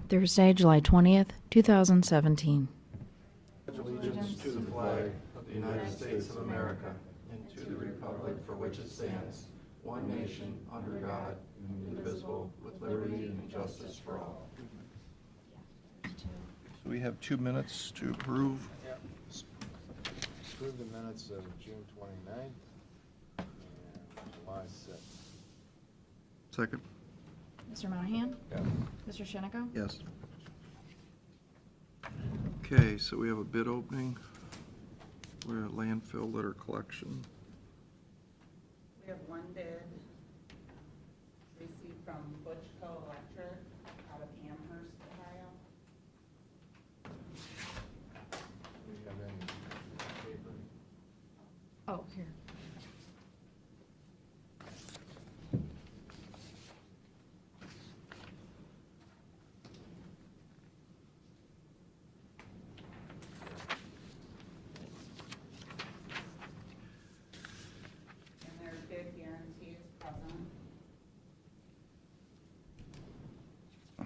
Thursday, July 20th, 2017. Allegiance to the flag of the United States of America and to the republic for which it stands, one nation, under God, indivisible, with liberty and justice for all. So we have 2 minutes to approve. Approve the minutes of June 29th and July 6th. Second. Mr. Monahan? Yes. Mr. Shenico? Yes. Okay, so we have a bid opening. We're at landfill litter collection. We have one bid received from Butchco Electric out of Amherst, Ohio. Do we have any paper? Oh, here. And their bid guarantee is present. The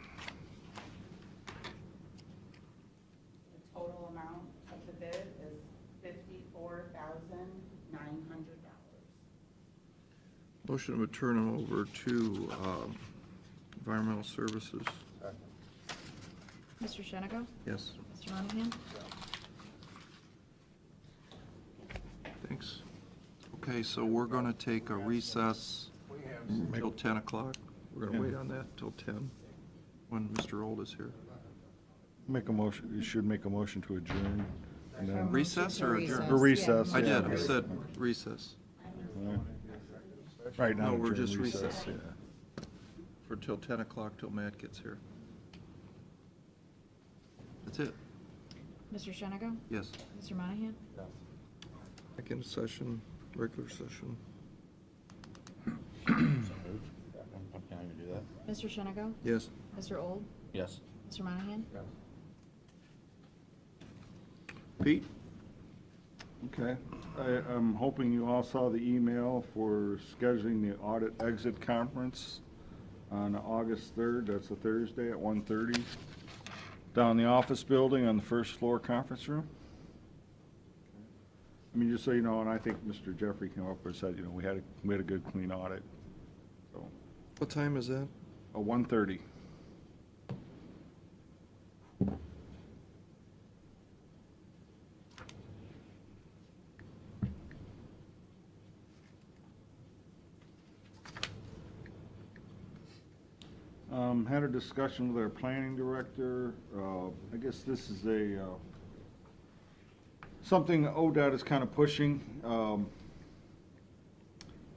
total amount of the bid is $54,900. Motion to turn them over to environmental services. Second. Mr. Shenico? Yes, Mr. Monahan? thanks. Okay, so we're going to take a recess We have till 10 o'clock. We're going to wait on that till 10, when Mr. Old is here. Make a motion, you should make a motion to adjourn. And then Recess or adjourn? Or recess. I yeah. did, I said recess Right now. No, we're adjourn just recess. yeah. for till 10 o'clock till Matt gets here. That's it. Mr. Shenico? Yes. Mr. Monahan? Yes. Back into session, regular session. Can I do that? Mr. Shenico? Yes. Mr. Old? Yes. Mr. Monahan? Yes. Pete? Okay. I'm hoping you all saw the email for scheduling the audit exit conference on August 3rd. That's a Thursday at 1:30 down in the office building on the first floor conference room. I mean, just so you know, and I think Mr. Jeffrey came up and said, you know, we had a good clean audit. So, What time is that? 1:30. Had a discussion with our planning director. I guess this is something ODOT is kind of pushing.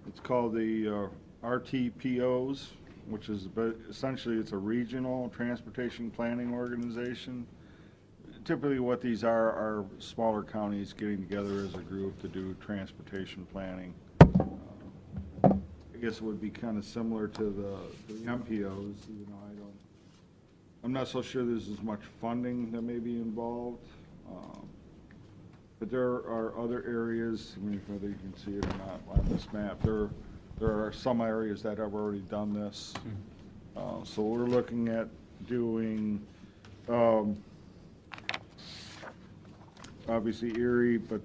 It's called the RTPOs, which is essentially it's a regional transportation planning organization. Typically what these are smaller counties getting together as a group to do transportation planning. I guess it would be kind of similar to the MPOs, I'm not so sure there's as much funding that may be involved. But there are other areas, I mean, whether you can see it or not on this map, there are some areas that have already done this. So we're looking at doing, obviously Erie, but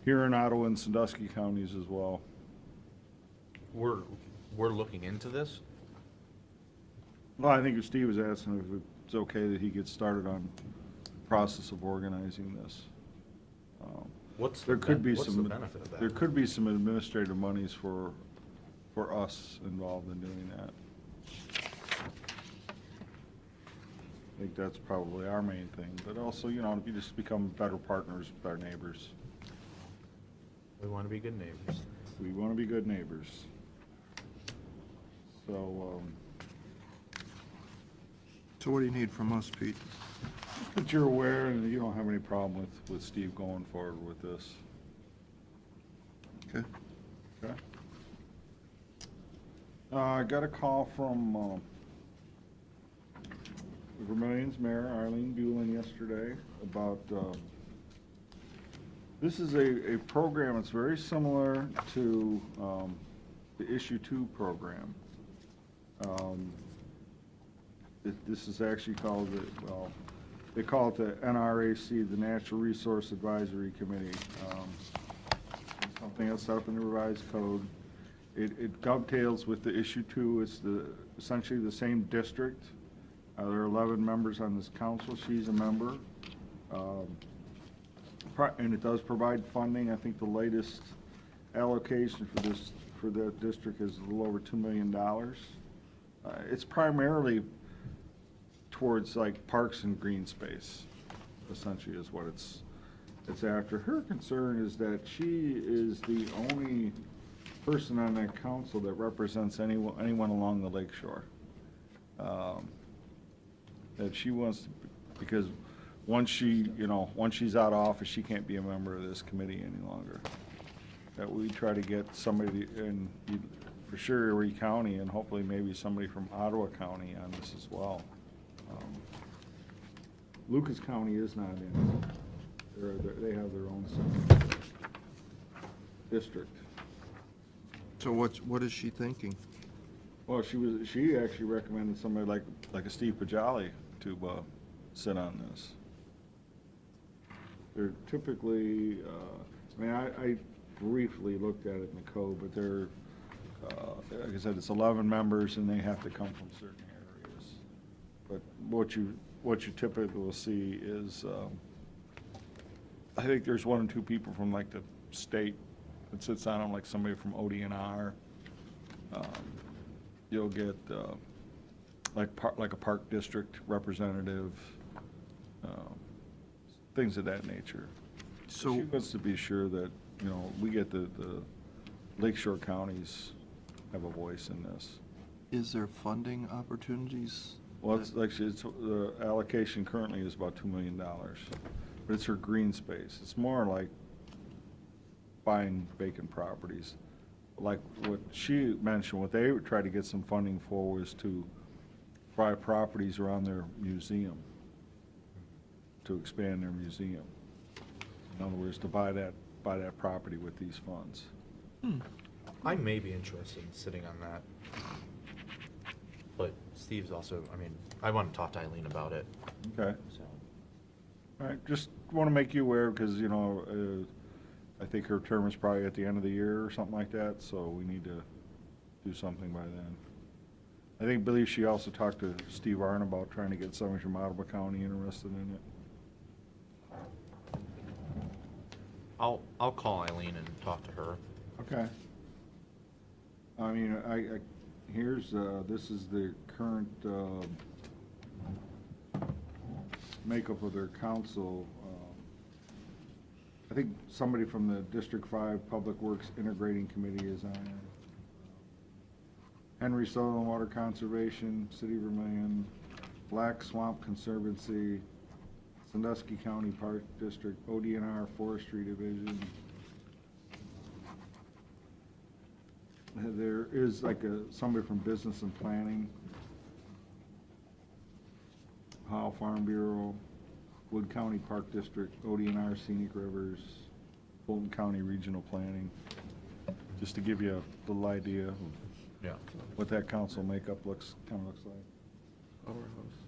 here in Ottawa and Sandusky counties as well. We're looking into this? Well, I think Steve was asking if it's okay that he gets started on the process of organizing this. There could be what's the some, benefit of that? there could be some administrative monies for us involved in doing that. I think that's probably our main thing, but also, you know, if you just become better partners with our neighbors. We want to be good neighbors. We want to be good neighbors. So, So what do you need from us, Pete? that you're aware and you don't have any problem with Steve going forward with this. Okay. Okay. I got a call from Vermilion's mayor, Arlene Buellin, yesterday about, this is a program that's very similar to the Issue 2 program. This is actually called, well, they call it the NRAC, the Natural Resource Advisory Committee. It's something that's set up in the revised code. It dovetails with the issue two. It's essentially the same district. There are 11 members on this council. She's a member. And it does provide funding. I think the latest allocation for that district is a little over $2 million. It's primarily towards like parks and green space, essentially is what it's after. Her concern is that she is the only person on that council that represents anyone along the lake shore. That she wants to, because once she's out of office, she can't be a member of this committee any longer. That we try to get somebody in, for sure, Erie County, and hopefully maybe somebody from Ottawa County on this as well. Lucas County is not in. They have their own separate district. So what is she thinking? Well, she actually recommended somebody like a Steve Pajali to sit on this. They're typically, I briefly looked at it in the code, but they're, like I said, it's 11 members and they have to come from certain areas. But what you typically will see is, I think there's 1 or 2 people from like the state that sits on them, like somebody from ODNR. You'll get like a park district representative, things of that nature. So She wants to be sure that, we get the lakeshore counties have a voice in this. is there funding opportunities? Well, the allocation currently is about $2 million, but it's her green space. It's more like buying vacant properties. Like what she mentioned, what they would try to get some funding for was to buy properties around their museum, to expand their museum. In other words, to buy that property with these funds. I may be interested in sitting on that. But Steve's also, I want to talk to Eileen about it, Okay. so. All right, just want to make you aware, because, I think her term is probably at the end of the year or something like that, so we need to do something by then. I believe she also talked to Steve Arnn about trying to get somebody from Ottawa County interested in it. I'll call Eileen and talk to her. Okay. Here's, this is the current makeup of their council. I think somebody from the District 5 Public Works Integrating Committee is on it. Henry Soil and Water Conservation, City of Vermillion, Black Swamp Conservancy, Sandusky County Park District, ODNR Forestry Division. There is somebody from Business and Planning, Ohio Farm Bureau, Wood County Park District, ODNR Scenic Rivers, Fulton County Regional Planning, just to give you a little idea of Yeah. what that council makeup kind of looks like. Our house.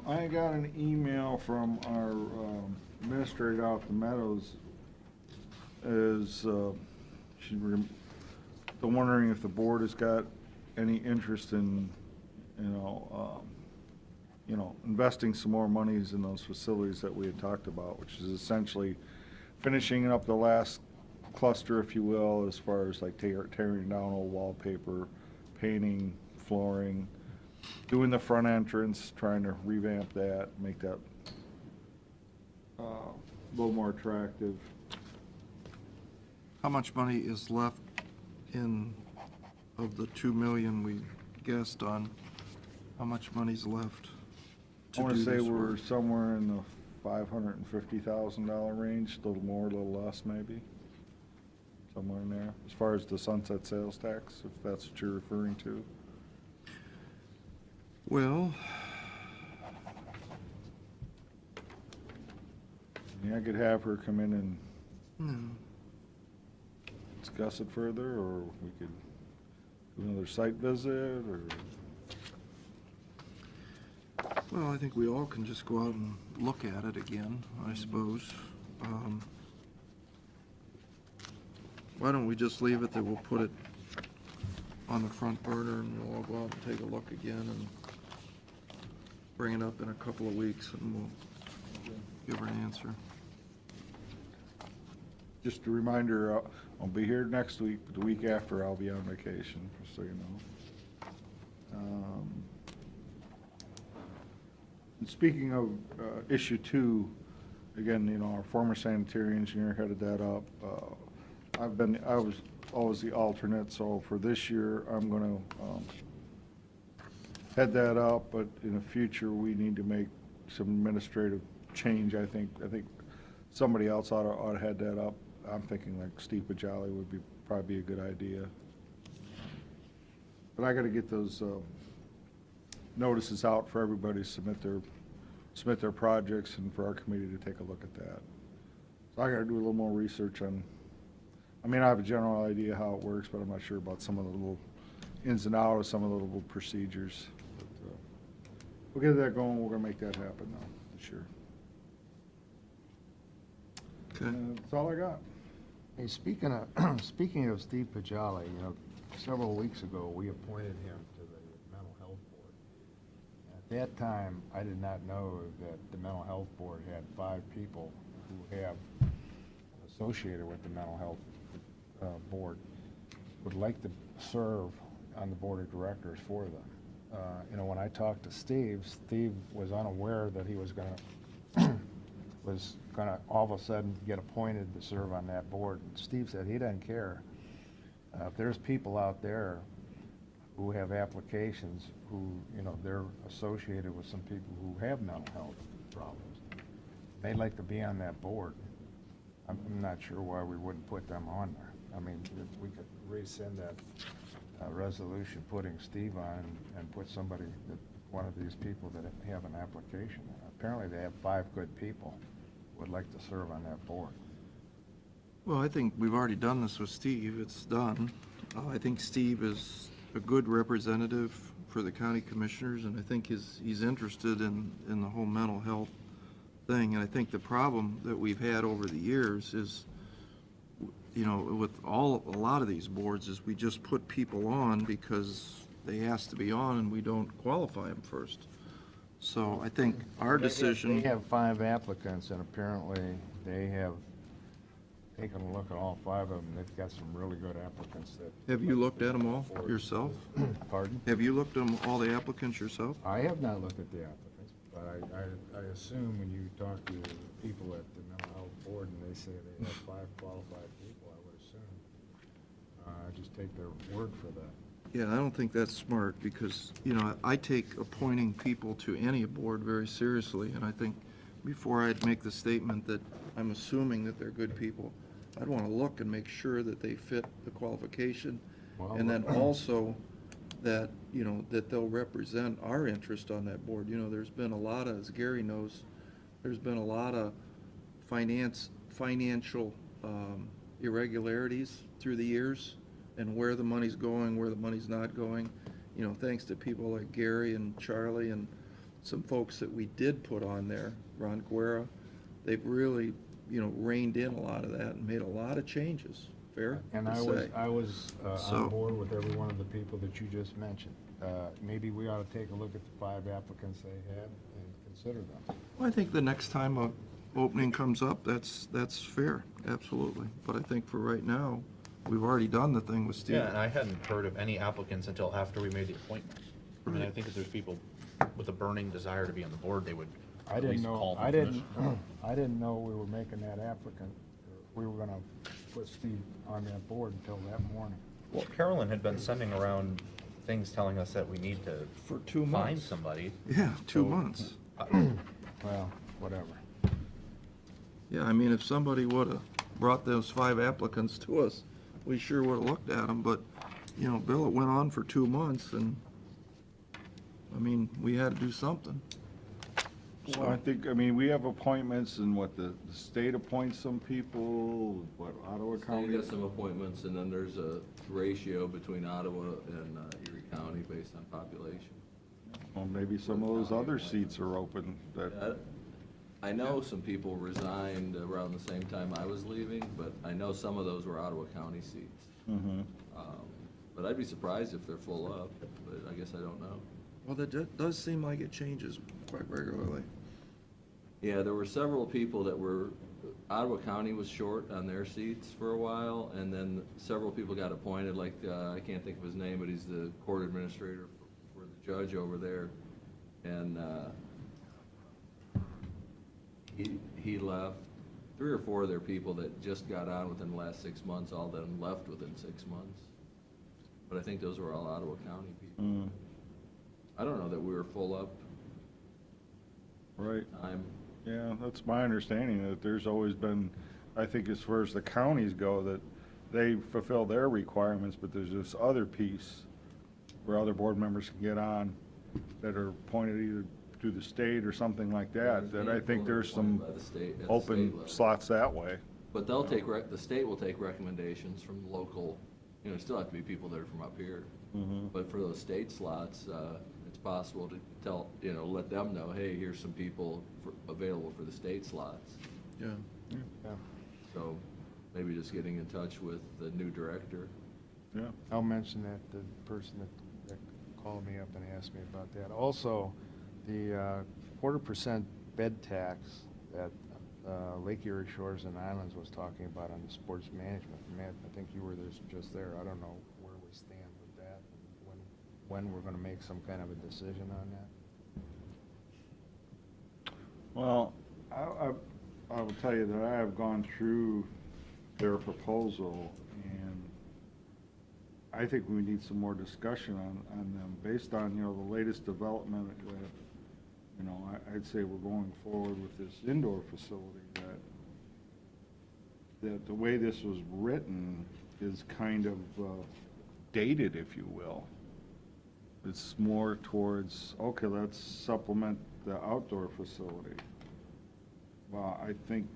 I got an email from our administrator out at the Meadows, they're wondering if the board has got any interest in, investing some more monies in those facilities that we had talked about, which is essentially finishing up the last cluster, if you will, as far as like tearing down old wallpaper, painting, flooring, doing the front entrance, trying to revamp that, make that a little more attractive. How much money is left of the 2 million we guessed on? How much money's left I to want do to say this we're work? somewhere in the $550,000 range, a little more, a little less maybe. Somewhere in there, as far as the sunset sales tax, if that's what you're referring to. Well, I could have her come in and, no. it's discuss it further, or we could do another site visit, or? Well, I think we all can just go out and look at it again, I suppose. Why don't we just leave it that we'll put it on the front burner and we'll all go out and take a look again and bring it up in a couple of weeks and we'll give her an answer. Just a reminder, I'll be here next week, but the week after I'll be on vacation, just so you know. And speaking of issue 2, again, you know, our former sanitary engineer headed that up. I was always the alternate, so for this year, I'm gonna head that up, but in the future, we need to make some administrative change, I think. I think somebody else ought to head that up. I'm thinking like Steve Pajali would probably be a good idea. But I gotta get those notices out for everybody to submit their projects and for our committee to take a look at that. So I gotta do a little more research on, I mean, I have a general idea how it works, but I'm not sure about some of the little ins and outs of some of the little procedures. But, we'll get that going, we're gonna make that happen now, this year. Okay. That's all I got. Hey, speaking of Steve Pajali, you know, several weeks ago, we appointed him to the Mental Health Board. At that time, I did not know that the Mental Health Board had 5 people who have associated with the Mental Health Board would like to serve on the Board of Directors for them. You know, when I talked to Steve was unaware that he was gonna all of a sudden get appointed to serve on that board. And Steve said he doesn't care. If there's people out there who have applications who, you know, they're associated with some people who have mental health problems, they'd like to be on that board. I'm not sure why we wouldn't put them on there. I mean, if we could rescind that resolution putting Steve on and put somebody, one of these people that have an application. Apparently they have 5 good people who would like to serve on that board. Well, I think we've already done this with Steve. It's done. I think Steve is a good representative for the county commissioners, and I think he's interested in the whole mental health thing. And I think the problem that we've had over the years is, you know, with a lot of these boards, is we just put people on because they ask to be on and we don't qualify them first. So I think our decision. They have 5 applicants, and apparently they have taken a look at all 5 of them. They've got some really good applicants that. Have you looked at them all yourself? Pardon? Have you looked at all the applicants yourself? I have not looked at the applicants, but I assume when you talk to people at the Mental Health Board and they say they have 5 qualified people, I would assume. I just take their word for that. Yeah, I don't think that's smart because, you know, I take appointing people to any board very seriously, and I think before I'd make the statement that I'm assuming that they're good people, I'd want to look and make sure that they fit the qualification, Well, and then also that, you know, that they'll represent our interest on that board. You know, there's been a lot of, as Gary knows, there's been a lot of financial irregularities through the years, and where the money's going, where the money's not going. You know, thanks to people like Gary and Charlie and some folks that we did put on there, Ron Guerra, they've really, you know, reined in a lot of that and made a lot of changes. Fair And to say. I was So- on board with every one of the people that you just mentioned. Maybe we ought to take a look at the 5 applicants they had and consider them. Well, I think the next time a opening comes up, that's fair, absolutely. But I think for right now, we've already done the thing with Steve. Yeah, and I hadn't heard of any applicants until after we made the appointment. I mean, I think if there's people with a burning desire to be on the board, they would I at didn't least know, call the I didn't commission. know we were making that applicant, we were gonna put Steve on that board until that morning. Well, Carolyn had been sending around things telling us that we need to For 2 find months. somebody. Yeah, 2 So, months. Well, whatever. Yeah, I mean, if somebody would've brought those 5 applicants to us, we sure would've looked at them, but, you know, Bill, it went on for 2 months, and, I mean, we had to do something. Well, I think, I mean, we have appointments and what, the state appoints some people, what, Ottawa State County? has some appointments, and then there's a ratio between Ottawa and Erie County based on population. Well, maybe some of those other seats are open that, I know some people resigned around the same time I was leaving, but I know some of those were Ottawa County seats. mhm. But I'd be surprised if they're full up, but I guess I don't know. Well, that does seem like it changes quite regularly. Yeah, there were several people that were, Ottawa County was short on their seats for a while, and then several people got appointed, like, I can't think of his name, but he's the court administrator for the judge over there. And he left. 3 or 4 of their people that just got on within the last 6 months, all of them left within 6 months. But I think those were all Ottawa County people. Mm, I don't know that we were full up. right. I'm, Yeah, that's my understanding, that there's always been, I think as far as the counties go, that they fulfill their requirements, but there's this other piece where other board members can get on that are appointed either through the state or something like that, that I think there's some by the state, at the open state level. slots that way. But they'll take, the state will take recommendations from local, you know, still have to be people that are from up here. Mhm. But for those state slots, it's possible to tell, you know, let them know, hey, here's some people available for the state slots. Yeah. Yeah. So maybe just getting in touch with the new director. Yeah. I'll mention that, the person that called me up and asked me about that. Also, the 1/4% bed tax that Lake Erie Shores and Islands was talking about on the sports management. Matt, I think you were just there. I don't know where we stand with that, and when we're going to make some kind of a decision on that. Well, I will tell you that I have gone through their proposal, and I think we need some more discussion on them, based on, you know, the latest development that, you know, I'd say we're going forward with this indoor facility, that the way this was written is kind of dated, if you will. It's more towards, okay, let's supplement the outdoor facility. Well, I think,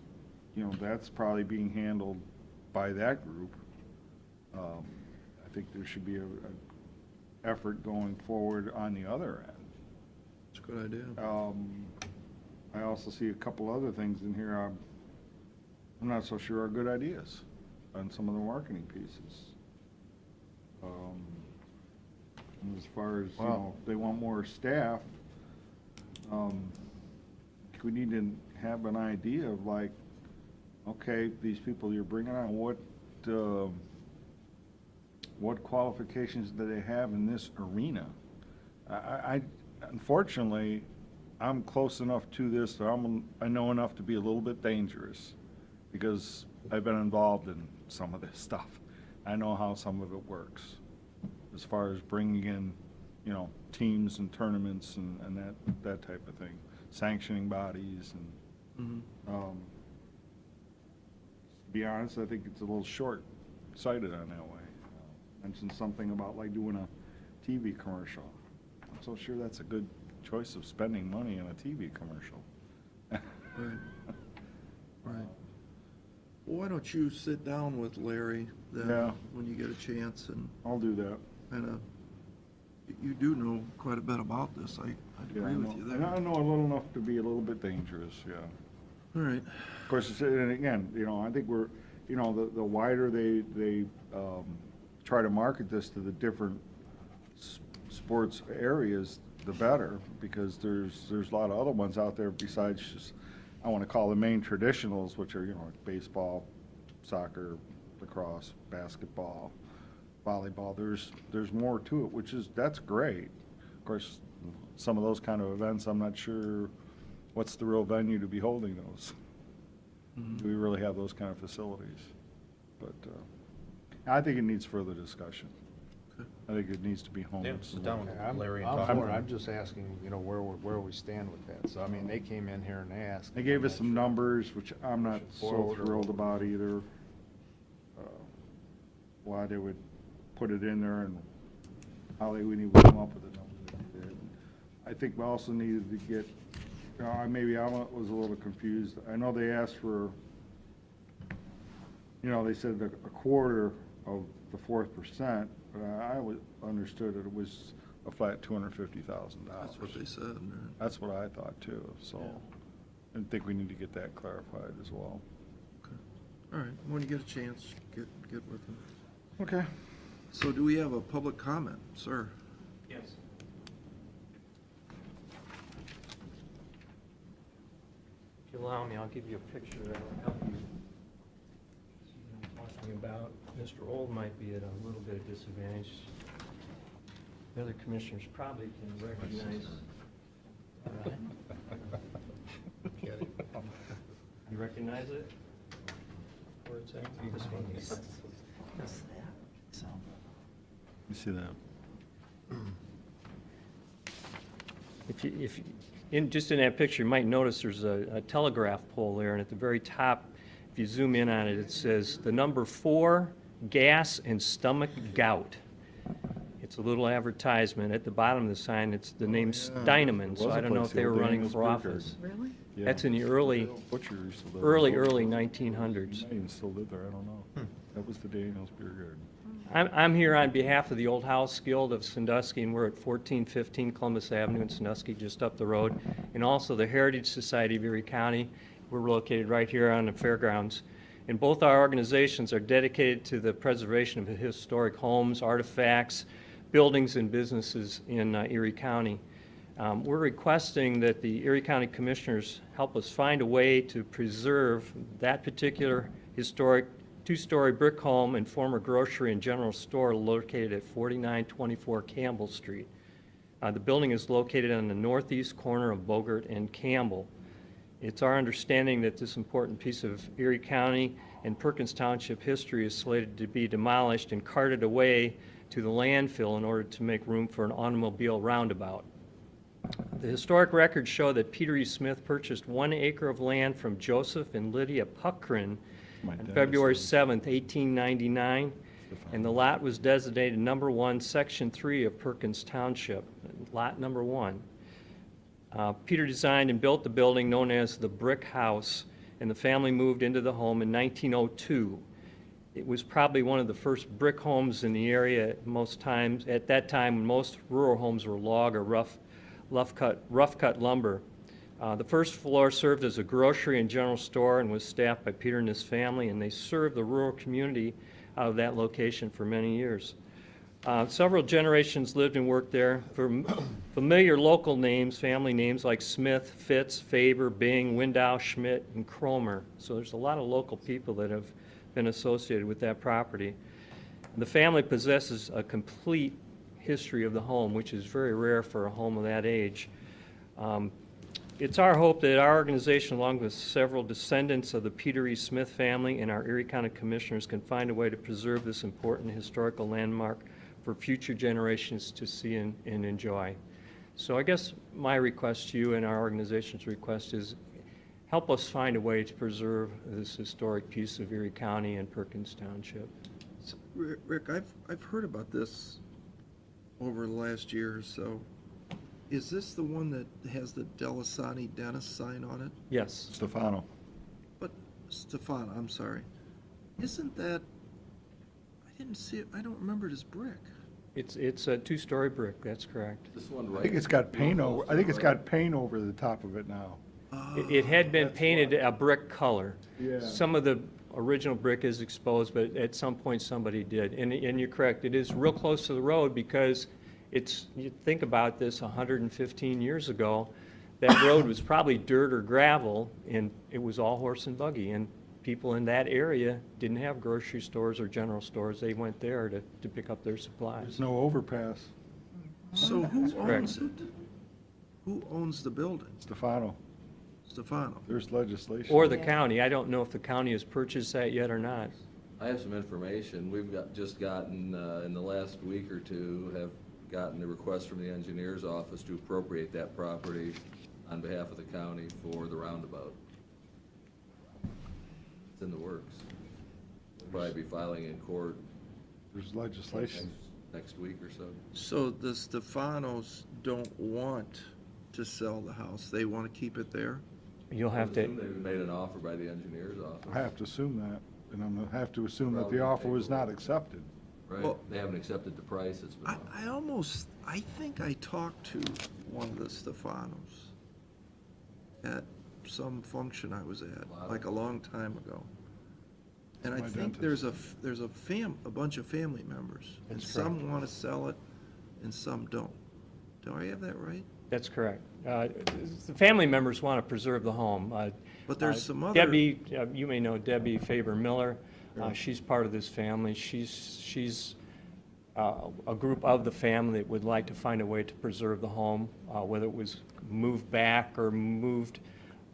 you know, that's probably being handled by that group. I think there should be a effort going forward on the other end. It's a good idea. I also see a couple other things in here I'm not so sure are good ideas on some of the marketing pieces. And as far as, you know, if they want more staff, we need to have an idea of, like, okay, these people you're bringing on, what qualifications do they have in this arena? I unfortunately, I'm close enough to this that I know enough to be a little bit dangerous, because I've been involved in some of this stuff. I know how some of it works, as far as bringing in, you know, teams and tournaments and that type of thing, sanctioning bodies, and Mhm. to be honest, I think it's a little short-sighted on that way. Mentioned something about like doing a TV commercial. I'm so sure that's a good choice of spending money on a TV commercial. Right. Right. Well, why don't you sit down with Larry then, Yeah. when you get a chance, and I'll do that. kind of, you do know quite a bit about this. I'd Yeah, agree with you And I there. know a little enough to be a little bit dangerous, yeah. All right. Of course, and again, you know, I think we're, you know, the wider they try to market this to the different sports areas, the better, because there's a lot of other ones out there besides just, I want to call the main traditionals, which are, you know, like baseball, soccer, lacrosse, basketball, volleyball. There's more to it, that's great. Of course, some of those kind of events, I'm not sure what's the real venue to be holding those. Do we really have those kind of facilities? But I think it needs further discussion. Okay. I think it needs to be honed. Yeah, sit down with I'm Larry and I'm talk. for it. I'm just asking, you know, where we stand with that. So, I mean, they came in here and asked. They gave us some numbers, which I'm not so Forward or- thrilled about either. Why they would put it in there and how they would even come up with the numbers that they did. I think we also needed to get Maybe I was a little confused. I know they asked for, they said a quarter of the 4%, but I understood it was a flat $250,000. That's what they said. Right? That's what I thought too, so I think we need to get that clarified as well. Okay. All right, when you get a chance, get with them. Okay. So do we have a public comment, sir? Yes. If you allow me, I'll give you a picture that will help you see what I'm talking about. Mr. Old might be at a little bit of disadvantage. The other commissioners probably can recognize. You recognize it? Where it's at? This one. You see that? Just in that picture, you might notice there's a telegraph pole there, and at the very top, if you zoom in on it, it says the number 4, gas and stomach gout. It's a little advertisement. At the bottom of the sign, it's the name Steineman, so I don't know if they were running for office. Really? Yeah. That's in the early Butcher used to live there. early He 1900s. might even still live there, I don't know. That was the Daniels Beer Garden. I'm here on behalf of the Old House Guild of Sandusky, and we're at 1415 Columbus Avenue in Sandusky, just up the road, and also the Heritage Society of Erie County. We're located right here on the fairgrounds. And both our organizations are dedicated to the preservation of historic homes, artifacts, buildings, and businesses in Erie County. We're requesting that the Erie County Commissioners help us find a way to preserve that particular historic two-story brick home and former grocery and general store located at 4924 Campbell Street. The building is located on the northeast corner of Bogart and Campbell. It's our understanding that this important piece of Erie County and Perkins Township history is slated to be demolished and carted away to the landfill in order to make room for an automobile roundabout. The historic records show that Peter E. Smith purchased 1 acre of land from Joseph and Lydia Puckrin on February 7th, 1899, and the lot was designated number 1, section 3 of Perkins Township, lot number 1. Peter designed and built the building known as the Brick House, and the family moved into the home in 1902. It was probably one of the first brick homes in the area at that time when most rural homes were log or rough cut lumber. The first floor served as a grocery and general store and was staffed by Peter and his family, and they served the rural community out of that location for many years. Several generations lived and worked there. Familiar local names, family names like Smith, Fitz, Faber, Bing, Window, Schmidt, and Cromer. So there's a lot of local people that have been associated with that property. The family possesses a complete history of the home, which is very rare for a home of that age. It's our hope that our organization, along with several descendants of the Peter E. Smith family and our Erie County Commissioners, can find a way to preserve this important historical landmark for future generations to see and enjoy. So I guess my request to you and our organization's request is help us find a way to preserve this historic piece of Erie County and Perkins Township. So, Rick, I've heard about this over the last year or so. Is this the one that has the Delisani Dentist sign on it? Yes. Stefano. But, Stefano, I'm sorry. Isn't that, I didn't see it, I don't remember it as brick. It's a two-story brick, that's correct. This one I right. think it's got paint over, I think it's got paint over the top of it now. It had been painted a brick color. Yeah. Some of the original brick is exposed, but at some point somebody did. And you're correct, it is real close to the road because you think about this 115 years ago, that road was probably dirt or gravel, and it was all horse and buggy. And people in that area didn't have grocery stores or general stores. They went there to pick up their supplies. There's no overpass. So who correct. owns it? Who owns the building? Stefano. Stefano. There's legislation. Or the county. I don't know if the county has purchased that yet or not. I have some information. We've just gotten, in the last week or two, have gotten a request from the engineer's office to appropriate that property on behalf of the county for the roundabout. It's in the works. We'll probably be filing in court There's legislation. next week or so. So the Stefanos don't want to sell the house? They want to keep it there? You'll have I assume to, they made an offer by the engineer's office. I have to assume that, and I'm gonna have to assume that the offer was not accepted. Right, Well- they haven't accepted the price that's been offered. I think I talked to one of the Stefanos at some function I was at, like a long time ago. And I My think dentist. there's a bunch of family members. And That's some want to sell it and some don't. Do I have that right? that's correct. The family members want to preserve the home. But there's some other. Debbie, you may know Debbie Faber-Miller. She's part of this family. She's a group of the family that would like to find a way to preserve the home, whether it was moved back or moved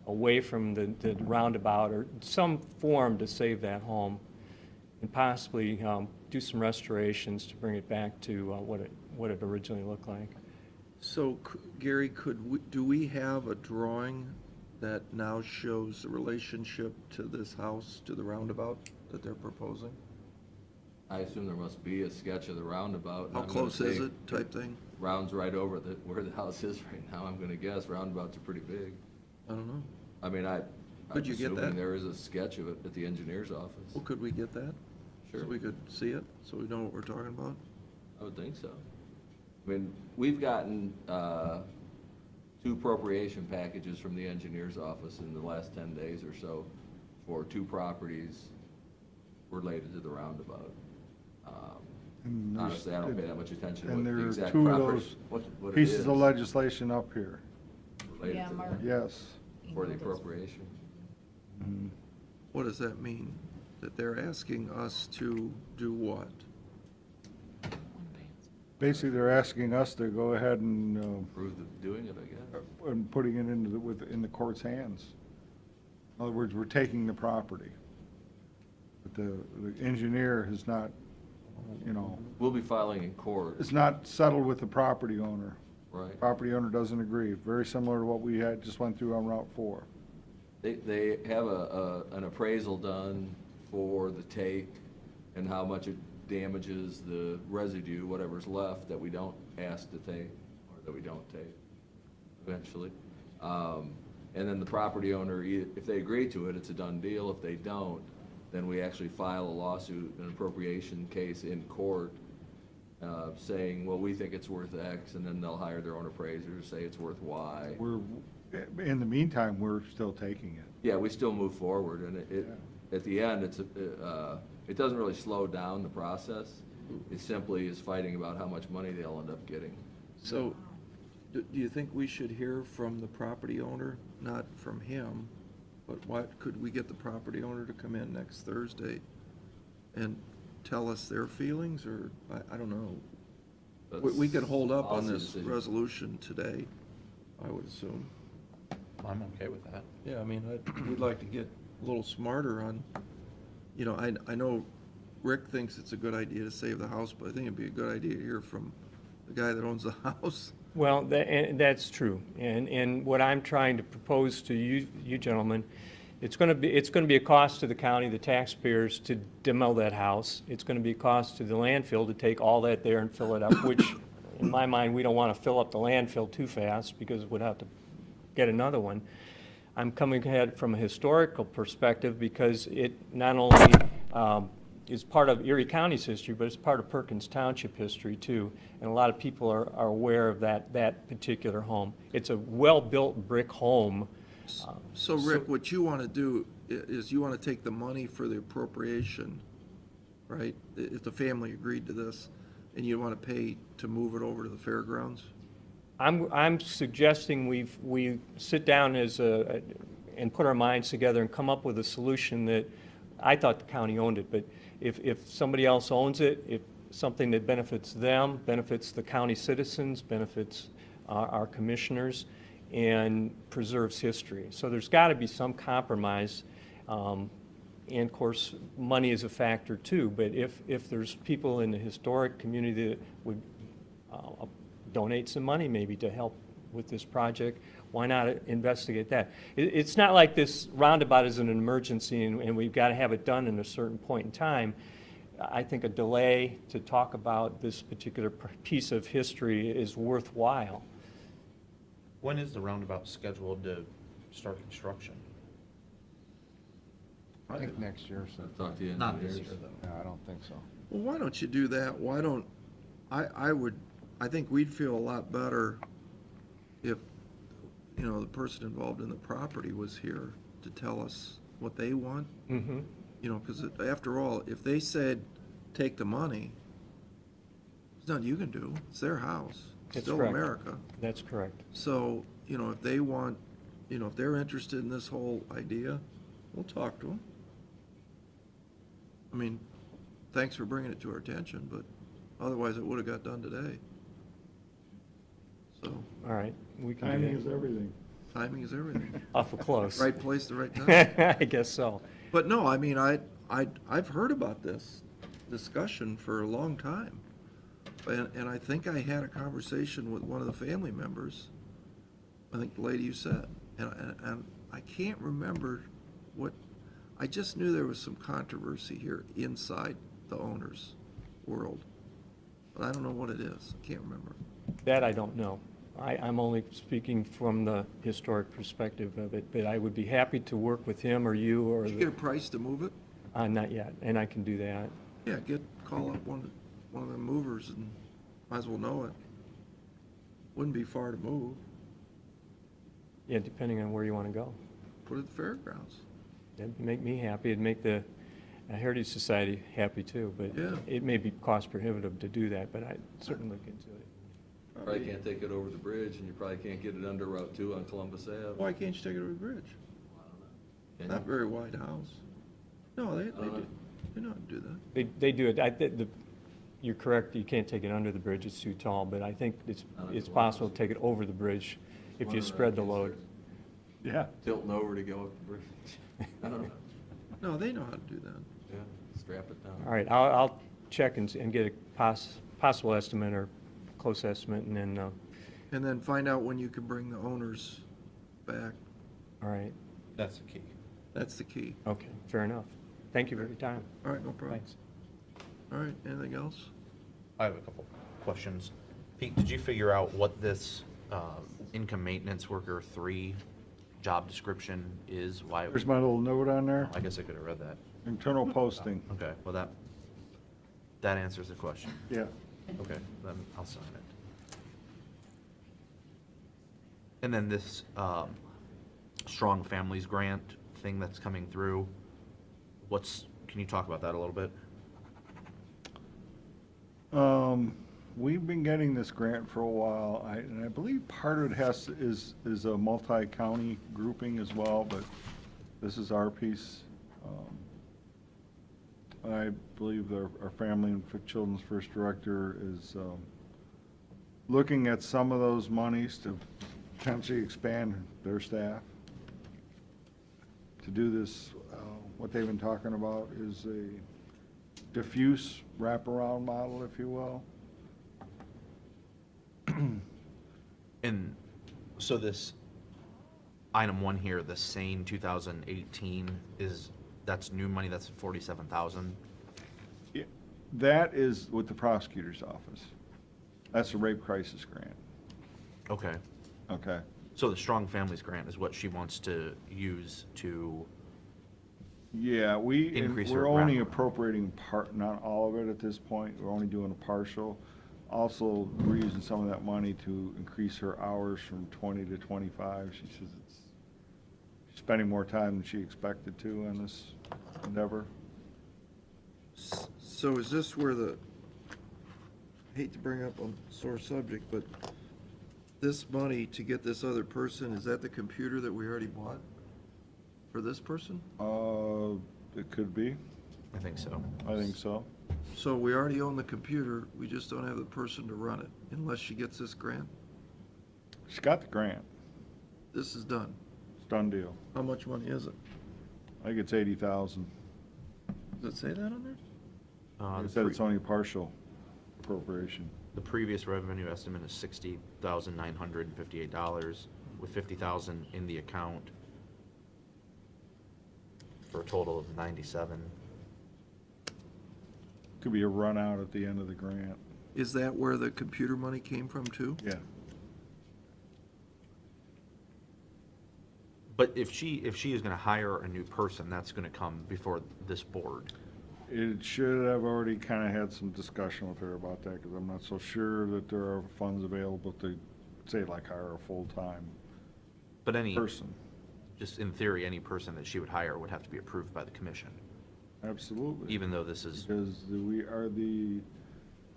away from the roundabout or some form to save that home, and possibly do some restorations to bring it back to what it originally looked like. So, Gary, do we have a drawing that now shows the relationship to this house, to the roundabout that they're proposing? I assume there must be a sketch of the roundabout. and How I'm gonna close is say it, type thing? Rounds right over where the house is right now, I'm gonna guess. Roundabouts are pretty big. I don't know. I mean, I'm Could you get assuming that? there is a sketch of it at the engineer's office. Well, could we get that? Sure. So we could see it, so we know what we're talking about? I would think so. I mean, we've gotten 2 appropriation packages from the engineer's office in the last 10 days or so for 2 properties related to the roundabout. And there's- Honestly, I don't pay that much attention to And what the there are exact 2 of property, those what it pieces of is legislation up here. related Yeah, to the- Mark. Yes. for the emailed us. appropriation. Mhm. What does that mean? That they're asking us to do what? Basically, they're asking us to go ahead and, Approve the doing it, I guess. and putting it into in the court's hands. In other words, we're taking the property. But the engineer has not, We'll be filing in court, it's not settled with the property owner. right? Property owner doesn't agree. Very similar to what we had, just went through on Route 4. They have an appraisal done for the take and how much it damages the residue, whatever's left that we don't ask to take, or that we don't take eventually. And then the property owner, if they agree to it, it's a done deal. If they don't, then we actually file a lawsuit, an appropriation case in court, saying, well, we think it's worth X, and then they'll hire their own appraiser to say it's worth Y. In the meantime, we're still taking it. Yeah, we still move forward, and at the end, it doesn't really slow down the process. It simply is fighting about how much money they'll end up getting. So, do you think we should hear from the property owner, not from him, but could we get the property owner to come in next Thursday and tell us their feelings, or, I don't know. We could hold up on Policy this decision. resolution today, I would assume. I'm okay with that. Yeah, I mean, we'd like to get a little smarter on, I know Rick thinks it's a good idea to save the house, but I think it'd be a good idea to hear from the guy that owns the house. Well, and that's true. And what I'm trying to propose to you gentlemen, it's going to be a cost to the county, the taxpayers, to demo that house. It's going to be a cost to the landfill to take all that there and fill it up, which, in my mind, we don't want to fill up the landfill too fast because we'd have to get another one. I'm coming ahead from a historical perspective because it not only is part of Erie County's history, but it's part of Perkins Township history too. And a lot of people are aware of that particular home. It's a well-built brick home. So Rick, what you want to do is you want to take the money for the appropriation, right? If the family agreed to this, and you want to pay to move it over to the fairgrounds? I'm suggesting we sit down and put our minds together and come up with a solution that, I thought the county owned it, but if somebody else owns it, if something that benefits them, benefits the county citizens, benefits our commissioners, and preserves history. So there's got to be some compromise. And of course, money is a factor too, but if there's people in the historic community that would donate some money maybe to help with this project, why not investigate that? It's not like this roundabout is an emergency and we've got to have it done in a certain point in time. I think a delay to talk about this particular piece of history is worthwhile. When is the roundabout scheduled to start construction? I think next year, so. Talk to you in Not this engineers. year, though. No, I don't think so. Well, why don't you do that? Why don't, I think we'd feel a lot better if, you know, the person involved in the property was here to tell us what they want. Mm-hmm. You know, because after all, if they said, take the money, there's nothing you can do. It's their house. It's That's still correct. America. That's correct. So, you know, if they want, you know, if they're interested in this whole idea, we'll talk to them. I mean, thanks for bringing it to our attention, but otherwise it would have got done today. So, All right, we can Timing do is that. everything. timing is everything. Awful close. Right place, the right time. I guess so. But no, I mean, I've heard about this discussion for a long time. And I think I had a conversation with one of the family members, I think the lady you said, and I can't remember what, I just knew there was some controversy here inside the owner's world. But I don't know what it is, I can't remember. That I don't know. I'm only speaking from the historic perspective of it, but I would be happy to work with him or you or Did you get a the, price to move it? not yet, and I can do that. Yeah, call up one of the movers and might as well know it. Wouldn't be far to move, Yeah, depending on where you want to go. put it at the fairgrounds. That'd make me happy, it'd make the Heritage Society happy too, but Yeah. it may be cost prohibitive to do that, but I'd certainly look into it. Probably can't take it over the bridge, and you probably can't get it under Route 2 on Columbus Ave. Why can't you take it over the bridge? Can Not you? very wide house. No, they don't know. do, they know how to do that. They do it, you're correct, you can't take it under the bridge, it's too tall, but I think it's possible to take it over the bridge if One you of the spread the kids load. Yeah. Tilting over to go up the bridge. I don't know. No, they know how to do that. Yeah, strap it down. All right, I'll check and get a possible estimate or close estimate, and then, And then find out when you can bring the owners back. all right, That's the key. That's the key. okay, fair enough. Thank you for your time. All right, no problem. Thanks. All right, anything else? I have a couple questions. Pete, did you figure out what this income maintenance worker 3 job description is? Why? There's my little note on there, I guess I could have read that. internal posting. Okay, well, that answers the question. Yeah. Okay, then I'll sign it. And then this Strong Families Grant thing that's coming through, can you talk about that a little bit? We've been getting this grant for a while, and I believe part of it is a multi-county grouping as well, but this is our piece. I believe our Family and Children's First Director is looking at some of those monies to potentially expand their staff. To do this, what they've been talking about is a diffuse wraparound model, if you will. And so this item 1 here, the SANE 2018, that's new money, that's 47,000? Yeah, that is with the prosecutor's office. That's the rape crisis grant, Okay. okay? So the Strong Families Grant is what she wants to use to, Yeah, Increase her we're only wraparound. appropriating part, not all of it at this point. We're only doing a partial. Also, we're using some of that money to increase her hours from 20 to 25. She says she's spending more time than she expected to on this endeavor. So is this where hate to bring up a sore subject, but this money to get this other person, is that the computer that we already bought for this person? It could be. I think so. I think so. So we already own the computer, we just don't have the person to run it, unless she gets this grant? She got the grant. This is done. It's done deal. How much money is it? I think it's 80,000. Does it say that on there? It said it's only a partial appropriation. The previous revenue estimate is $60,958, with $50,000 in the account, for a total of 97. Could be a run out at the end of the grant. Is that where the computer money came from too? Yeah. But if she is gonna hire a new person, that's gonna come before this board. It should have already kind of had some discussion with her about that, because I'm not so sure that there are funds available to, say, like hire a full-time But any, person. just in theory, any person that she would hire would have to be approved by the commission, Absolutely. even though this is, Because we are the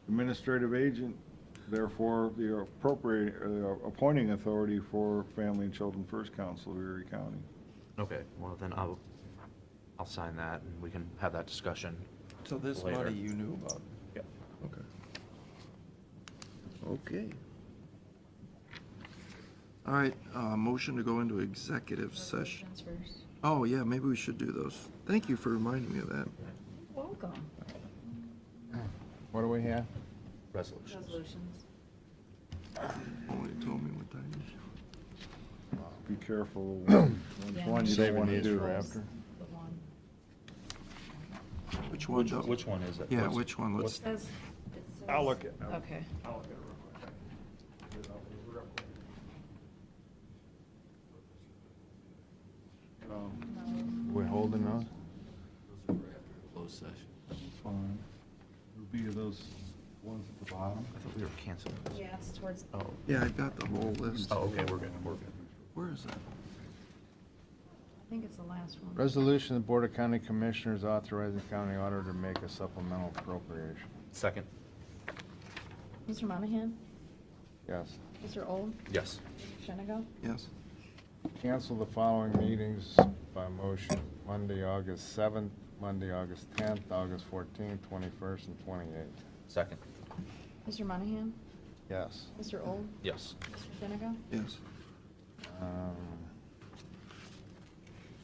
administrative agent, therefore the appropriate, appointing authority for Family and Children First Council of Erie County. okay, well, then I'll sign that, and we can have that discussion. So this Later. money you knew about? Yep. Okay. Okay. All right, motion to go into executive session. Resolutions first. Oh, yeah, maybe we should do those. Thank you for reminding me of that. Welcome. What do we have? Resolutions. Resolutions. Only told me what time it is. Be careful which Yeah, one you Save don't it want to needs do. for after. The one. Which one? Doug? Which one is it? Yeah, What's- which one? Let's, It says. I'll look at, Okay. I'll look at it real quick. We holding those? Those are for after closed session. Fine. It'll be those ones at the bottom. I thought we were canceling this. Yeah, it's towards. Oh, yeah, I've got the whole list. oh, okay, we're good, we're good. Where is that? I think it's the last one. Resolution, the Board of County Commissioners authorizing county auditor to make a supplemental appropriation. Second, Mr. Monahan? Yes. Mr. Old? yes. Mr. Shenango? Yes. Cancel the following meetings by motion: Monday, August 7th, Monday, August 10th, August 14th, 21st, and 28th. Second, Mr. Monahan? Yes. Mr. Old? yes. Mr. Shenango? Yes.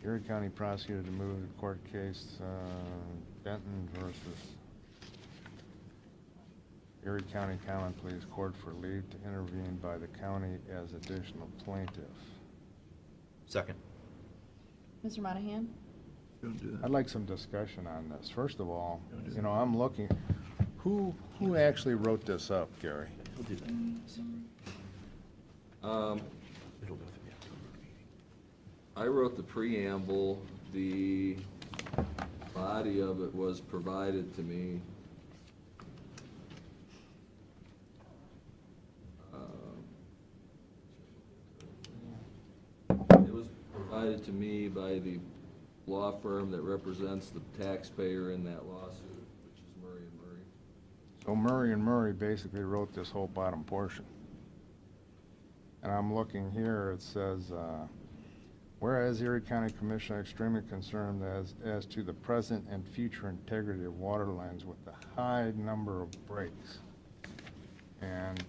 Erie County prosecutor to move the court case, Benton versus Erie County Common Pleas Court for leave to intervene by the county as additional plaintiff. Second, Mr. Monahan? You want to do that? I'd like some discussion on this. First of all, you know, I'm looking, who actually wrote this up, Gary? we'll do that. It'll go through the October meeting. I wrote the preamble, the body of it was provided to me. It was provided to me by the law firm that represents the taxpayer in that lawsuit, which is Murray and Murray. So Murray and Murray basically wrote this whole bottom portion. And I'm looking here, it says, whereas Erie County Commission are extremely concerned as to the present and future integrity of water lines with the high number of breaks. And,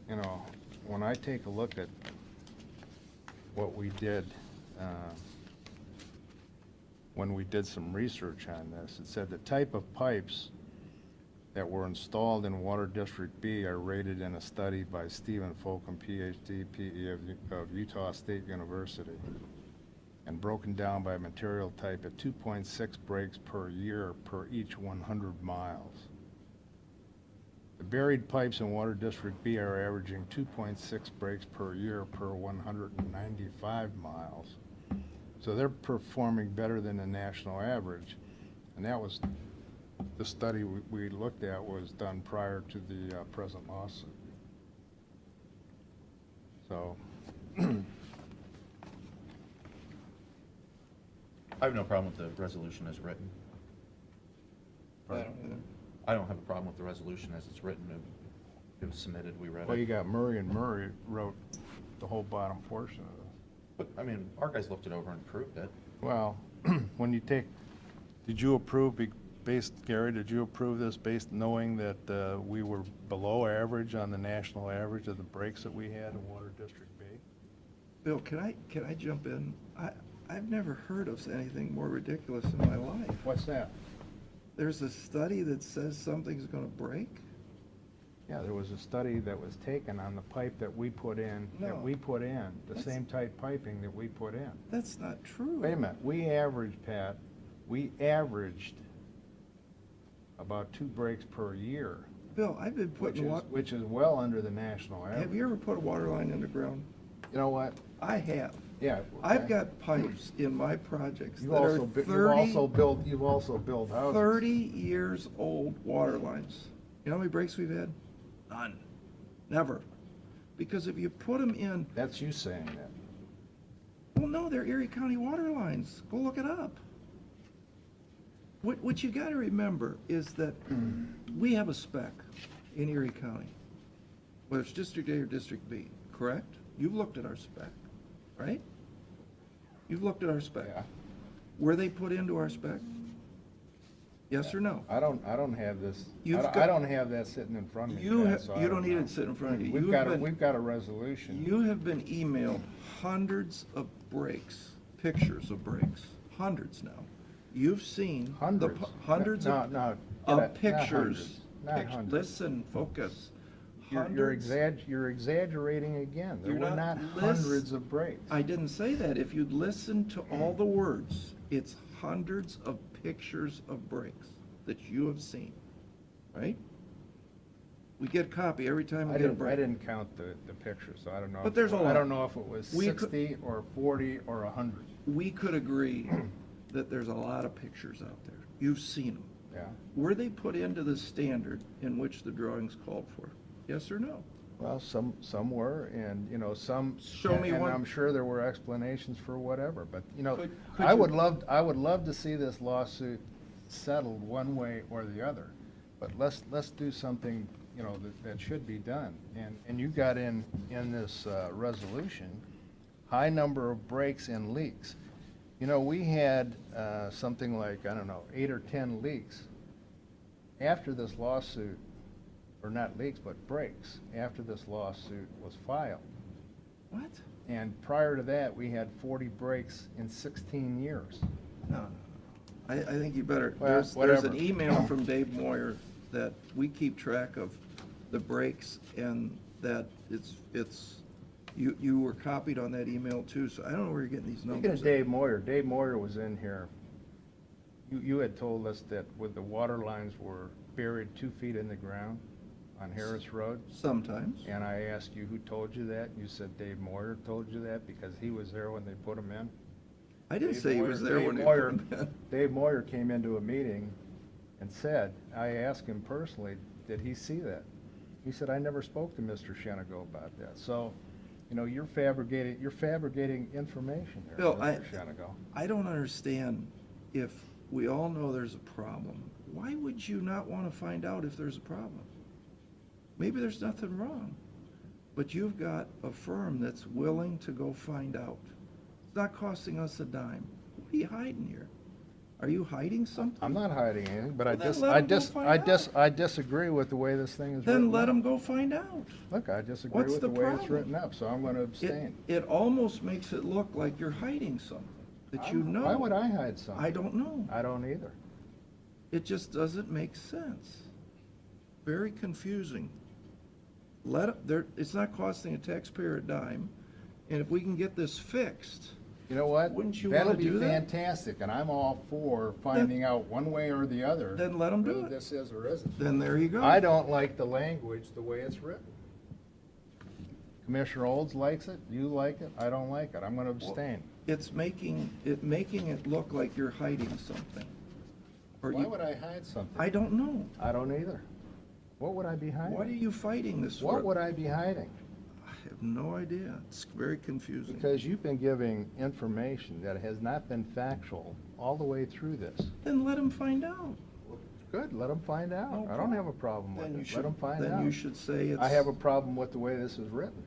you know, when I take a look at what we did, when we did some research on this, it said the type of pipes that were installed in Water District B are rated in a study by Stephen Folcom, PhD, PE of Utah State University, and broken down by material type at 2.6 breaks per year per each 100 miles. The buried pipes in Water District B are averaging 2.6 breaks per year per 195 miles. So they're performing better than the national average. And that was, the study we looked at was done prior to the present lawsuit. So, I have no problem with the resolution as written. I don't either. I don't have a problem with the resolution as it's written. It was submitted, we read it. well, you got Murray and Murray wrote the whole bottom portion of it. But, I mean, our guys looked it over and approved it. Well, when you take, did you approve, Gary, did you approve this based knowing that we were below average on the national average of the breaks that we had in Water District B? Bill, can I jump in? I've never heard of anything more ridiculous in my life. What's that? There's a study that says something's gonna break? Yeah, there was a study that was taken on the pipe that we put in, No. the That's- same type piping that we put in. That's not true. Wait a minute, we averaged about 2 breaks per year, Bill, I've been putting which is well under the national average. have you ever put a water line underground? You know what? I have. Yeah. I've got pipes in my projects You that are also, bu- 30, you've also built houses. 30 years old water lines. You know how many breaks we've had? None. Never. Because if you put them in, That's you saying that. well, no, they're Erie County water lines. Go look it up. What you gotta remember is that we have a spec in Erie County, whether it's District A or District B, correct? You've looked at our spec, right? You've looked at our spec. Yeah. Were they put into our spec? Yes or no? I don't have this, You've I got- don't have that sitting in front of me. You Pat, so I you don't need know. it sitting in front of you. We've You've got, been- we've got a resolution. You have been emailed hundreds of breaks, pictures of breaks, hundreds now. You've seen Hundreds. hundreds No, of, no, of not pictures. hundreds, not Pict- hundreds. Listen, focus. You're Hundreds. you're exaggerating again. There You're were not not lis- hundreds of breaks. I didn't say that. If you'd listen to all the words, it's hundreds of pictures of breaks that you have seen, right? We get a copy every time we I get a didn't, I break. didn't count the pictures, so I don't know. But there's a lot. I don't know if it was We could- 60 or 40 or 100. We could agree that there's a lot of pictures out there. You've seen them. Yeah. Were they put into the standard in which the drawings called for? Yes or no? Well, some were, and, some. Show me and one. I'm sure there were explanations for whatever, but, Could I would you- love to see this lawsuit settled one way or the other. But let's do something, that should be done. And you got in this resolution, high number of breaks and leaks. We had something like, I don't know, 8 or 10 leaks after this lawsuit, or not leaks, but breaks, after this lawsuit was filed. What? And prior to that, we had 40 breaks in 16 years. No. I think you better, Well, there's whatever. an email from Dave Moyer that we keep track of the breaks and that you were copied on that email too, so I don't know where you're getting these Speaking numbers. of Dave Moyer was in here. You had told us that with the water lines were buried 2 feet in the ground on Harris Road. Sometimes. And I asked you who told you that. You said Dave Moyer told you that because he was there when they put them in. I didn't Dave say he was Moyer- there Dave when they Moyer- put them in. Dave Moyer came into a meeting and said, I asked him personally, did he see that? He said, I never spoke to Mr. Shenago about that. So, you're fabricating information there, Bill, Mr. Shenago. I don't understand, if we all know there's a problem, why would you not want to find out if there's a problem? Maybe there's nothing wrong, but you've got a firm that's willing to go find out. It's not costing us a dime. What are you hiding here? Are you hiding something? I'm not hiding anything, but Well, then let 'em go find out. I disagree with the way this thing is written Then let up. them go find out. Look, I disagree What's with the the way it's problem? written up, so I'm going to abstain. It almost makes it look like you're hiding something that you know. Why would I hide something? I don't know. I don't either. It just doesn't make sense. Very confusing. It's not costing a taxpayer a dime, and if we can get this fixed, You know what? Wouldn't you That'll wanna be do that? fantastic, and I'm all for finding out one way or the other. Then let 'em do whether it. this is or isn't. then there you go. I don't like the language the way it's written. Commissioner Olds likes it, you like it, I don't like it, I'm gonna abstain. It's making it look like you're hiding something. Or Why you- would I hide something? I don't know. I don't either. What would I be hiding? What are you fighting this for? What would I be hiding? I have no idea. It's very confusing. Because you've been giving information that has not been factual all the way through this. Then let them find out. Good, let them find out. No I don't have a problem with Then you it. should- Let them find out. Then you should say it's. I have a problem with the way this is written.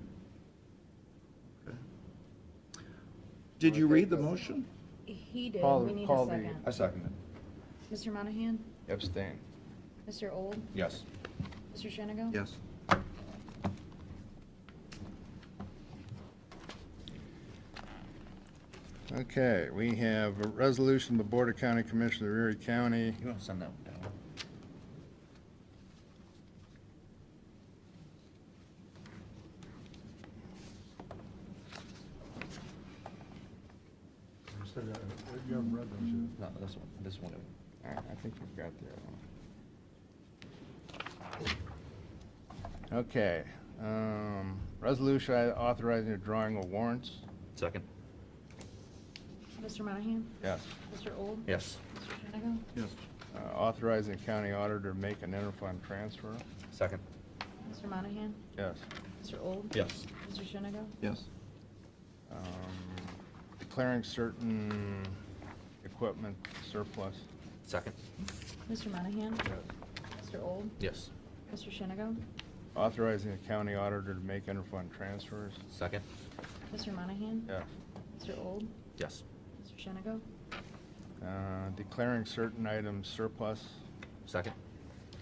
Did you read the motion? He did, Call- we need call a the- second. I second it. Mr. Monahan? Abstain. Mr. Old? Yes. Mr. Shenago? Yes. Okay, we have a resolution of the Board of County Commissioners of Erie County. You want to send that one down? You haven't read those yet. No, this one. All right, I think we've got the other one. Okay, resolution authorizing the drawing of warrants. Second? Mr. Monahan? Yes. Mr. Old? Yes. Mr. Shenigo? Yes. Authorizing county auditor to make an interfund transfer. Second. Mr. Monahan? Yes. Mr. Old? Yes. Mr. Shenigo? Yes. Declaring certain equipment surplus. Second. Mr. Monahan? Mr. Old? Yes. Mr. Shenigo? Authorizing the county auditor to make interfund transfers. Second. Mr. Monahan? Yes. Mr. Old? Yes. Mr. Shenigo? Declaring certain items surplus. Second.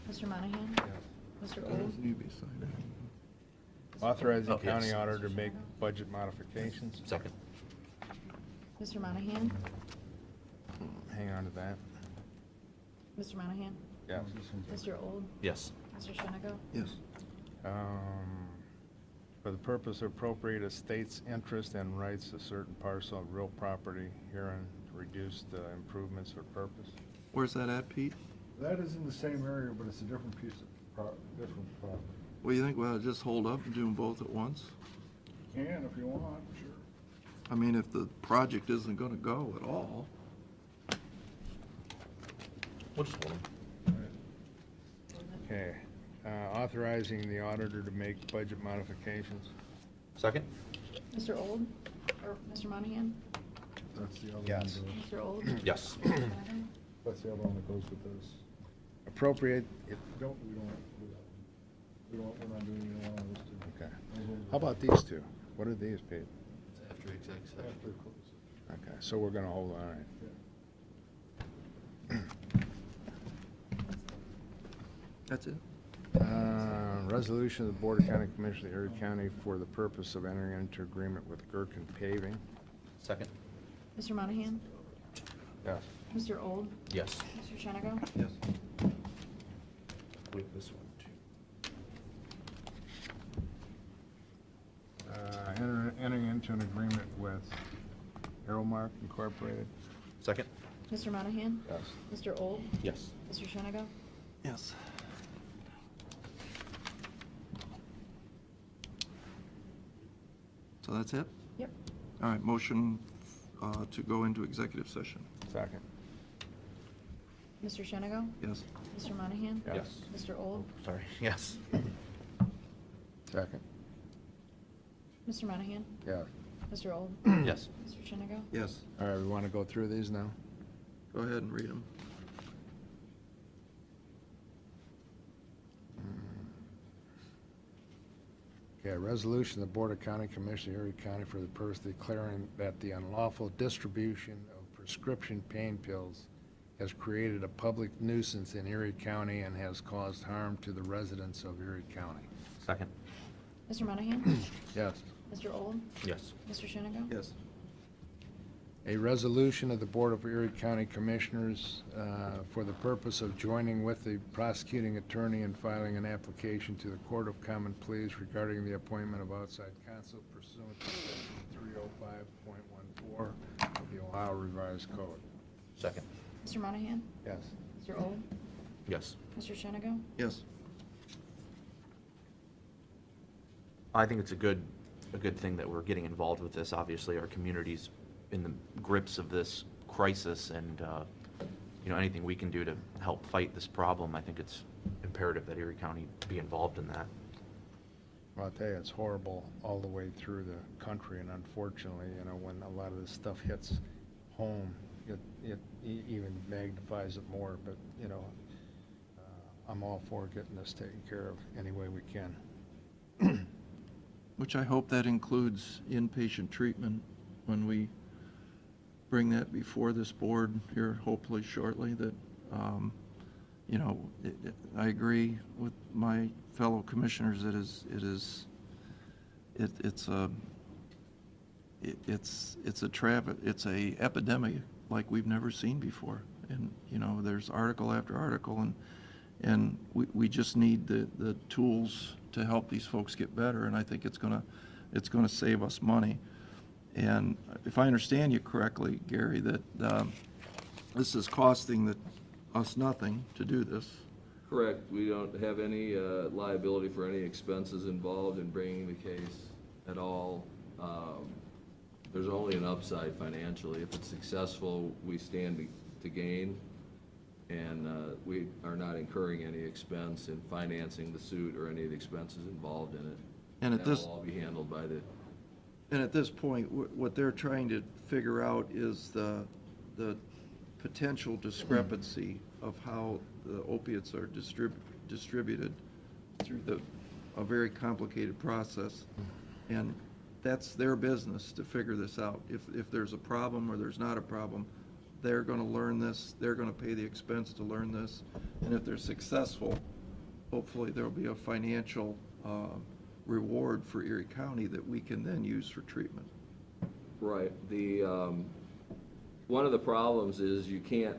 Mr. Monahan? Yes. Mr. Old? Need to be signed. Authorizing Oh, county yes. auditor to make budget modifications. Second. Mr. Monahan? Hang on to that. Mr. Monahan? Yes. Mr. Old? Yes. Mr. Shenigo? Yes. For the purpose of appropriate estate's interest and rights to certain parcel of real property herein to reduce the improvements for purpose. Where's that at, Pete? That is in the same area, but it's a different piece of different property. What do you think? Well, just hold up and do them both at once? Can if you want, sure. I mean, if the project isn't gonna go at all. We'll just hold them. Okay. Authorizing the auditor to make budget modifications. Second. Mr. Old? Or Mr. Monahan? That's the other Yes. one. Mr. Old? Yes. Mr. Shenigo? That's the other one that goes with this. Appropriate, We don't do that one. We're not doing any one of those two. okay. How about these two? What are these, Pete? After exec session. After close. Okay, so we're gonna hold on it. That's it? Resolution of the Board of County Commissioners of Erie County for the purpose of entering into agreement with Gherkin Paving. Second. Mr. Monahan? Yes. Mr. Old? Yes. Mr. Shenigo? Yes. Wait, this one too. Entering into an agreement with Aeromark Incorporated. Second. Mr. Monahan? Yes. Mr. Old? Yes. Mr. Shenigo? Yes. So that's it? Yep. All right, motion to go into executive session. Second. Mr. Shenigo? Yes. Mr. Monahan? Yes. Mr. Old? Sorry. Yes. Second. Mr. Monahan? Yeah. Mr. Old? Yes. Mr. Shenigo? Yes. All right, we want to go through these now? Go ahead and read them. Okay, resolution of the Board of County Commissioners of Erie County for the purpose of declaring that the unlawful distribution of prescription pain pills has created a public nuisance in Erie County and has caused harm to the residents of Erie County. Second. Mr. Monahan? Yes. Mr. Old? Yes. Mr. Shenigo? Yes. A resolution of the Board of Erie County Commissioners for the purpose of joining with the prosecuting attorney and filing an application to the Court of Common Pleas regarding the appointment of outside counsel pursuant to Section 305.14 of the Ohio Revised Code. Second. Mr. Monahan? Yes. Mr. Old? Yes. Mr. Shenigo? Yes. I think it's a good thing that we're getting involved with this. Obviously, our community's in the grips of this crisis, and anything we can do to help fight this problem, I think it's imperative that Erie County be involved in that. Well, I'll tell you, it's horrible all the way through the country, and unfortunately, when a lot of this stuff hits home, it even magnifies it more, but, I'm all for getting this taken care of any way we can. Which I hope that includes inpatient treatment when we bring that before this board here, hopefully shortly, that, I agree with my fellow commissioners that it's a epidemic like we've never seen before. And, there's article after article, and we just need the tools to help these folks get better, and I think it's gonna save us money. And if I understand you correctly, Gary, that this is costing us nothing to do this. Correct. We don't have any liability for any expenses involved in bringing the case at all. there's only an upside financially. If it's successful, we stand to gain, and we are not incurring any expense in financing the suit or any of the expenses involved in it. And at this- That'll all be handled by the, And at this point, what they're trying to figure out is the potential discrepancy of how the opiates are distributed through a very complicated process. And that's their business to figure this out. If there's a problem or there's not a problem, they're gonna learn this, they're gonna pay the expense to learn this. And if they're successful, hopefully there'll be a financial reward for Erie County that we can then use for treatment. right. One of the problems is you can't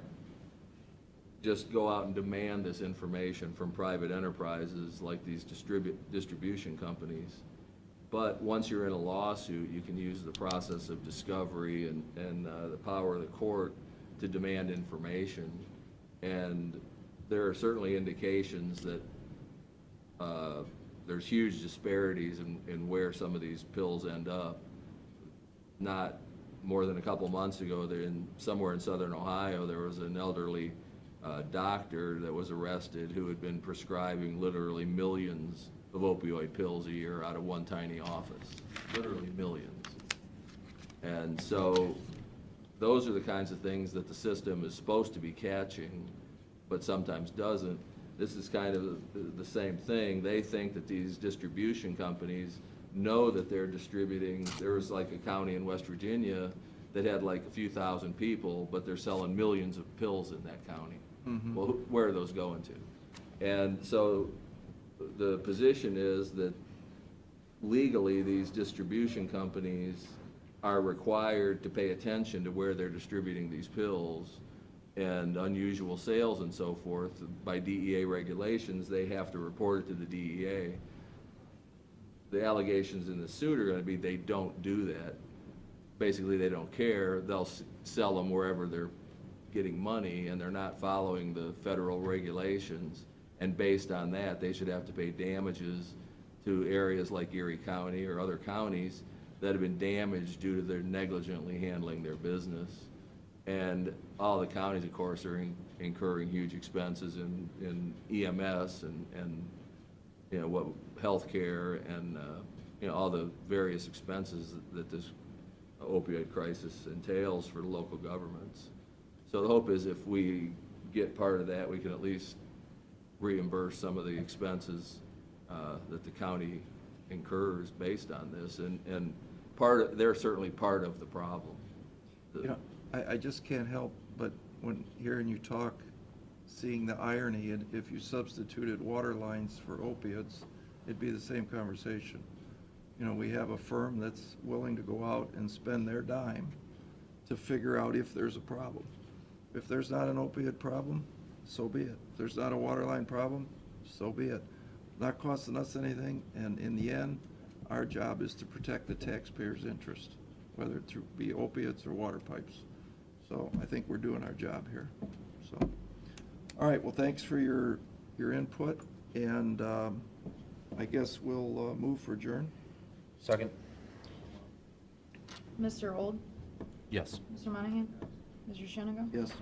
just go out and demand this information from private enterprises like these distribution companies. But once you're in a lawsuit, you can use the process of discovery and the power of the court to demand information. And there are certainly indications that there's huge disparities in where some of these pills end up. Not more than a couple months ago, somewhere in southern Ohio, there was an elderly doctor that was arrested who had been prescribing literally millions of opioid pills a year out of one tiny office, literally millions. And so those are the kinds of things that the system is supposed to be catching, but sometimes doesn't. This is kind of the same thing. They think that these distribution companies know that they're distributing. There was like a county in West Virginia that had like a few thousand people, but they're selling millions of pills in that county. Mhm. Well, where are those going to? And so the position is that legally, these distribution companies are required to pay attention to where they're distributing these pills, and unusual sales and so forth. By DEA regulations, they have to report it to the DEA. The allegations in the suit are gonna be they don't do that. Basically, they don't care. They'll sell them wherever they're getting money, and they're not following the federal regulations. And based on that, they should have to pay damages to areas like Erie County or other counties that have been damaged due to their negligently handling their business. And all the counties, of course, are incurring huge expenses in EMS and you know, what, healthcare and, you know, all the various expenses that this opioid crisis entails for the local governments. So the hope is if we get part of that, we can at least reimburse some of the expenses that the county incurs based on this. And they're certainly part of the problem. You know, I just can't help but when hearing you talk, seeing the irony, and if you substituted water lines for opiates, it'd be the same conversation. You know, we have a firm that's willing to go out and spend their dime to figure out if there's a problem. If there's not an opiate problem, so be it. If there's not a water line problem, so be it. Not costing us anything, and in the end, our job is to protect the taxpayer's interest, whether it be opiates or water pipes. So I think we're doing our job here. So, all right, well, thanks for your input, and I guess we'll move for adjourn. Second? Mr. Old? Yes. Mr. Monahan? Mr. Shenigo? Yes.